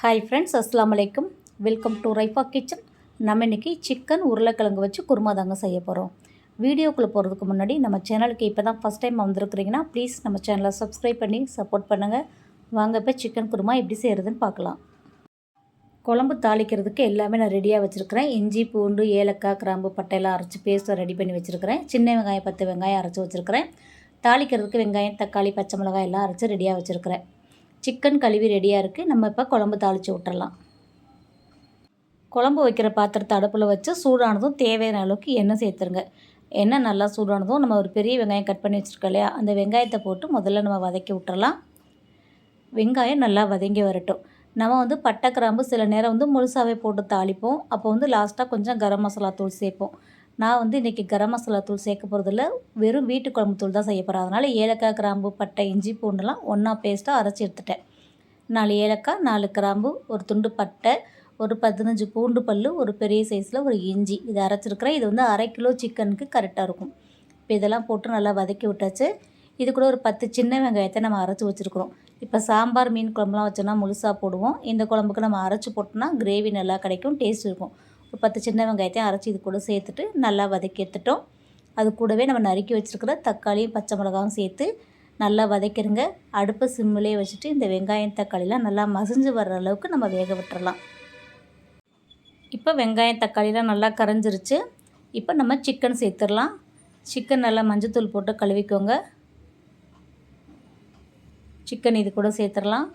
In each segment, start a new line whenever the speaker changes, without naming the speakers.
Hi friends, அஸ்ஸலாமு அலைக்கும். Welcome to Raifa kitchen. நம்ம இன்றைக்கி சிக்கன் உருளைக்கிழங்கு வச்சு குருமா தாங்க செய்ய போகிறோம். வீடியோக்குள்ளே போகிறதுக்கு முன்னாடி நம்ம சேனலுக்கு இப்போ தான் ஃபஸ்ட் டைம் வந்திருக்கிறீங்கன்னா ப்ளீஸ் நம்ம சேனலை சப்ஸ்கிரைப் பண்ணி சப்போர்ட் பண்ணுங்கள். வாங்க இப்போ சிக்கன் குருமா எப்படி செய்கிறதுன்னு பார்க்கலாம். குழம்பு தாளிக்கிறதுக்கு எல்லாமே நான் ரெடியாக வச்சுருக்கிறேன். இஞ்சி, பூண்டு, ஏலக்காய், கிராம்பு, பட்டையெல்லாம் அரைச்சி பேஸ்ட்டை ரெடி பண்ணி வச்சுருக்கிறேன். சின்ன வெங்காயம் 10 வெங்காயம் அரைச்சி வச்சுருக்கிறேன். தாளிக்கிறதுக்கு வெங்காயம், தக்காளி, பச்சை மிளகாய் எல்லாம் அரைச்சி ரெடியாக வச்சுருக்கிறேன். சிக்கன் கழுவி ரெடியாக இருக்குது. நம்ம இப்போ குழம்பு தாளித்து விட்டுறலாம். குழம்பு வைக்கிற பாத்திரத்தை அடுப்பில் வச்சு சூடானதும் தேவையான அளவுக்கு எண்ணெய் சேர்த்துருங்க. எண்ணெய் நல்லா சூடானதும் நம்ம ஒரு பெரிய வெங்காயம் கட் பண்ணி வச்சுருக்கோம் இல்லையா, அந்த வெங்காயத்தை போட்டு முதல்ல நம்ம வதக்கி விட்டுறலாம். வெங்காயம் நல்லா வதங்கி வரட்டும். நம்ம பட்டை, கிராம்பு சில நேரம் முழுசாகவே போட்டு தாளிப்போம். அப்போ லாஸ்ட்டாக கொஞ்சம் கரம் மசாலா தூள் சேர்ப்போம். நான் இன்றைக்கி கரம் மசாலா தூள் சேர்க்க போகிறதில்ல, வெறும் வீட்டு குழம்பு தூள் தான் செய்ய போகிறேன். அதனால் ஏலக்காய், கிராம்பு, பட்டை, இஞ்சி, பூண்டுலாம் ஒன்றா பேஸ்ட்டாக அரைச்சி எடுத்துட்டேன். 4 ஏலக்காய், 4 கிராம்பு, ஒரு துண்டு பட்டை, ஒரு 15 பூண்டு பல், ஒரு பெரிய சைஸில் ஒரு இஞ்சி இதை அரைச்சிருக்கிறேன். இது 1/2 கிலோ சிக்கனுக்கு கரெக்டாக இருக்கும். இப்போ இதெல்லாம் போட்டு நல்லா வதக்கி விட்டாச்சு. இது கூட ஒரு 10 சின்ன வெங்காயத்தை நம்ம அரைச்சி வச்சுருக்குறோம். இப்போ சாம்பார், மீன் குழம்புலாம் வச்சோன்னா முழுசாக போடுவோம். இந்த குழம்புக்கு நம்ம அரைச்சி போட்டோம்னா கிரேவி நல்லா கிடைக்கும், டேஸ்ட் இருக்கும். ஒரு 10 சின்ன வெங்காயத்தையும் அரைச்சி இது கூட சேர்த்துட்டு நல்லா வதக்கி எடுத்துட்டோம். அது கூடவே நம்ம நறுக்கி வச்சுருக்கிற தக்காளியும் பச்சை மிளகாவும் சேர்த்து நல்லா வதக்கிடுங்க. அடுப்பை சிம்மிலே வச்சுட்டு இந்த வெங்காயம், தக்காளிலாம் நல்லா மசிஞ்சு வர்ற அளவுக்கு நம்ம வேக விட்டுறலாம். இப்போ வெங்காயம், தக்காளிலாம் நல்லா கரைஞ்சிருச்சு. இப்போ நம்ம சிக்கன் சேர்த்துடலாம். சிக்கன் நல்லா மஞ்சத்தூள் போட்டு கழுவிக்கோங்க. சிக்கன் இது கூட சேர்த்துடலாம்.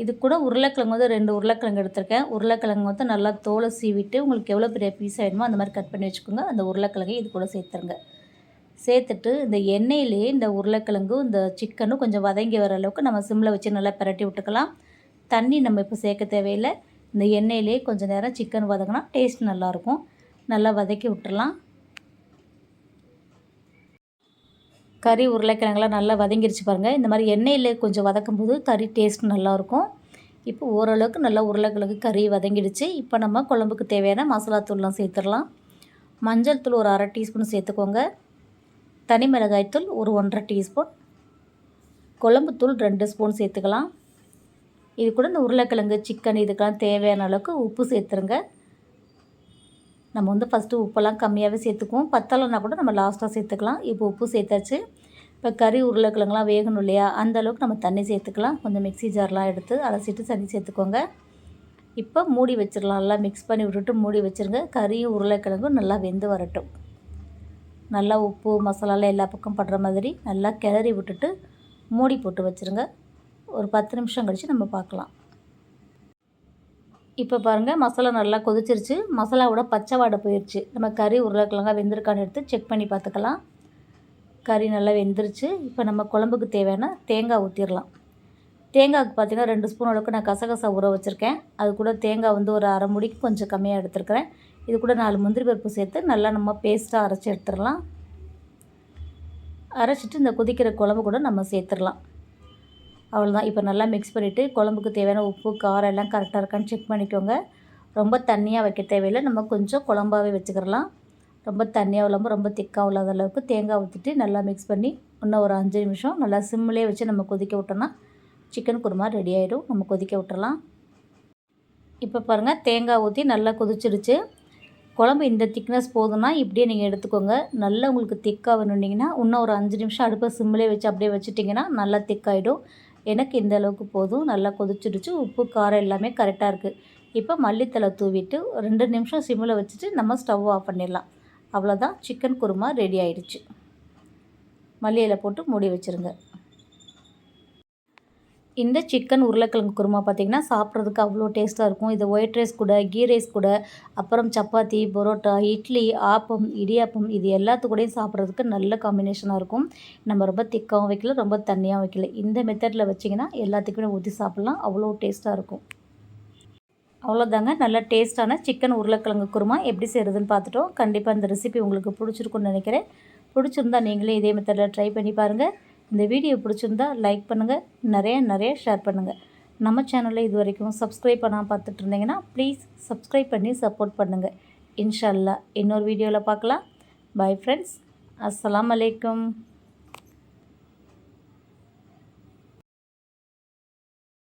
இது கூட உருளைக்கிழங்கு 2 உருளைக்கிழங்கு எடுத்திருக்கேன். உருளைக்கிழங்கு நல்லா தோலை சீவிட்டு உங்களுக்கு எவ்வளோ பெரிய பீஸ் வேணுமோ அந்த மாதிரி கட் பண்ணி வச்சுக்கோங்க. அந்த உருளைக்கிழங்கு இது கூட சேர்த்துருங்க. சேர்த்துட்டு இந்த எண்ணெயிலேயே இந்த உருளைக்கிழங்கும் இந்த சிக்கனும் கொஞ்சம் வதங்கி வர அளவுக்கு நம்ம சிம்மில் வச்சு நல்லா பிரட்டி விட்டுக்கலாம். தண்ணி நம்ம இப்போ சேர்க்க தேவையில்லை. இந்த எண்ணெயிலே கொஞ்சம் நேரம் சிக்கன் வதங்கினா டேஸ்ட் நல்லாயிருக்கும். நல்லா வதக்கி விட்டுறலாம். கறி உருளைக்கிழங்குலாம் நல்லா வதங்கிருச்சு பாருங்கள். இந்த மாதிரி எண்ணெயில் கொஞ்சம் வதக்கும் போது கறி டேஸ்ட் நல்லாயிருக்கும். இப்போ ஓரளவுக்கு நல்லா உருளைக்கிழங்கு கறி வதங்கிடுச்சு. இப்போ நம்ம குழம்புக்கு தேவையான மசாலா தூள்லாம் சேர்த்துடலாம். மஞ்சள் தூள் ஒரு 1/2 டீஸ்பூன் சேர்த்துக்கோங்க. தனி மிளகாய் தூள் ஒரு 1/2 டீஸ்பூன், குழம்புத்தூள் 2 ஸ்பூன் சேர்த்துக்கலாம். இது கூட இந்த உருளைக்கிழங்கு, சிக்கன் இதுக்கெல்லாம் தேவையான அளவுக்கு உப்பு சேர்த்துருங்க. நம்ம ஃபஸ்ட்டு உப்பெல்லாம் கம்மியாகவே சேர்த்துக்குவோம். பத்தலைன்னா கூட நம்ம லாஸ்ட்டாக சேர்த்துக்கலாம். இப்போ உப்பு சேர்த்தாச்சு. இப்போ கறி உருளைக்கிழங்குலாம் வேகணும் இல்லையா, அந்த அளவுக்கு நம்ம தண்ணி சேர்த்துக்கலாம். கொஞ்சம் மிக்ஸி ஜார்லாம் எடுத்து அலசிட்டு தண்ணி சேர்த்துக்கோங்க. இப்போ மூடி வச்சிடலாம். நல்லா மிக்ஸ் பண்ணி விட்டுட்டு மூடி வச்சுருங்க. கறியும் உருளைக்கிழங்கும் நல்லா வெந்து வரட்டும். நல்லா உப்பு மசாலாலாம் எல்லா பக்கம் படுற மாதிரி நல்லா கிளறி விட்டுட்டு மூடி போட்டு வச்சுருங்க. ஒரு 10 நிமிஷம் கழித்து நம்ம பார்க்கலாம். இப்போ பாருங்கள், மசாலா நல்லா கொதிச்சிருச்சு. மசாலாவோட பச்சை வாடை போயிடுச்சு. நம்ம கறி உருளைக்கிழங்கா வெந்திருக்கான்னு எடுத்து செக் பண்ணி பார்த்துக்கலாம். கறி நல்லா வெந்துருச்சு. இப்போ நம்ம குழம்புக்கு தேவையான தேங்காய் ஊற்றிடலாம். தேங்காய்க்கு பார்த்திங்கன்னா 2 ஸ்பூன் அளவுக்கு நான் கசகசா ஊற வச்சுருக்கேன். அது கூட தேங்காய் ஒரு 1/2 மூடிக்கு கொஞ்சம் கம்மியாக எடுத்துருக்கிறேன். இது கூட 4 முந்திரி பருப்பு சேர்த்து நல்லா நம்ம பேஸ்ட்டாக அரைச்சி எடுத்துடலாம். அரைச்சிட்டு இந்த கொதிக்கிற குழம்பு கூட நம்ம சேர்த்துடலாம். அவ்வளோதான். இப்போ நல்லா மிக்ஸ் பண்ணிவிட்டு குழம்புக்கு தேவையான உப்பு, காரம் எல்லாம் கரெக்டாக இருக்கான்னு செக் பண்ணிக்கோங்க. ரொம்ப தண்ணியாக வைக்க தேவையில்லை. நம்ம கொஞ்சம் குழம்பாகவே வச்சுக்கிறலாம். ரொம்ப தண்ணியாக இல்லாமல் ரொம்ப திக்காக இல்லாத அளவுக்கு தேங்காய் ஊற்றிட்டு நல்லா மிக்ஸ் பண்ணி இன்னும் ஒரு 5 நிமிஷம் நல்லா சிம்மிலே வச்சு நம்ம கொதிக்க விட்டோம்னா சிக்கன் குருமா ரெடி ஆகிடும். நம்ம கொதிக்க விட்டுறலாம். இப்போ பாருங்கள், தேங்காய் ஊற்றி நல்லா கொதிச்சிடுச்சு. குழம்பு இந்த திக்னஸ் போதும்னா இப்படியே நீங்கள் எடுத்துக்கோங்க. நல்லா உங்களுக்கு திக்காக வேணும்னிங்கன்னா இன்னும் ஒரு 5 நிமிஷம் அடுப்பை சிம்மிலே வச்சு அப்படியே வச்சுட்டிங்கன்னா நல்லா திக்காகிடும். எனக்கு இந்த அளவுக்கு போதும். நல்லா கொதிச்சிடுச்சு. உப்பு, காரம் எல்லாமே கரெக்டாக இருக்குது. இப்போ மல்லித்தலை தூவிட்டு 2 நிமிஷம் சிம்மில் வச்சுட்டு நம்ம ஸ்டவ் ஆஃப் பண்ணிடலாம். அவ்வளோதான், சிக்கன் குருமா ரெடி ஆகிடுச்சு. மல்லி இலை போட்டு மூடி வச்சுருங்க. இந்த சிக்கன் உருளைக்கிழங்கு குருமா பார்த்திங்கன்னா சாப்பிட்றதுக்கு அவ்வளோ டேஸ்ட்டாக இருக்கும். இது ஒயிட் ரைஸ் கூட, கீ ரைஸ் கூட, அப்புறம் சப்பாத்தி, பரோட்டா, இட்லி, ஆப்பம், இடியாப்பம் இது எல்லாத்துக்கூடையும் சாப்பிட்றதுக்கு நல்ல காம்பினேஷனாக இருக்கும். நம்ம ரொம்ப திக்காகவும் வைக்கல, ரொம்ப தண்ணியாகவும் வைக்கல. இந்த மெத்தடில் வச்சிங்கன்னா எல்லாத்துக்குமே ஊற்றி சாப்பிட்லாம். அவ்வளோ டேஸ்ட்டாக இருக்கும். அவ்வளோதாங்க, நல்ல டேஸ்ட்டான சிக்கன் உருளைக்கிழங்கு குருமா எப்படி செய்கிறதுன்னு பார்த்துட்டோம். கண்டிப்பாக இந்த ரெசிபி உங்களுக்கு பிடிச்சிருக்குன்னு நினைக்கிறேன். பிடிச்சிருந்தா நீங்களே இதே மெத்தடில் ட்ரை பண்ணி பாருங்கள். இந்த வீடியோ பிடிச்சிருந்தா லைக் பண்ணுங்கள், நிறைய ஷேர் பண்ணுங்கள். நம்ம சேனலில் இது வரைக்கும் சப்ஸ்கிரைப் பண்ணாமல் பார்த்துட்டு இருந்தீங்கன்னா ப்ளீஸ் சப்ஸ்கிரைப் பண்ணி சப்போர்ட் பண்ணுங்கள். இன்ஷா அல்லாஹ் இன்னொரு வீடியோவில் பார்க்கலாம். பை ஃப்ரெண்ட்ஸ், அஸ்ஸலாமு அலைக்கும்.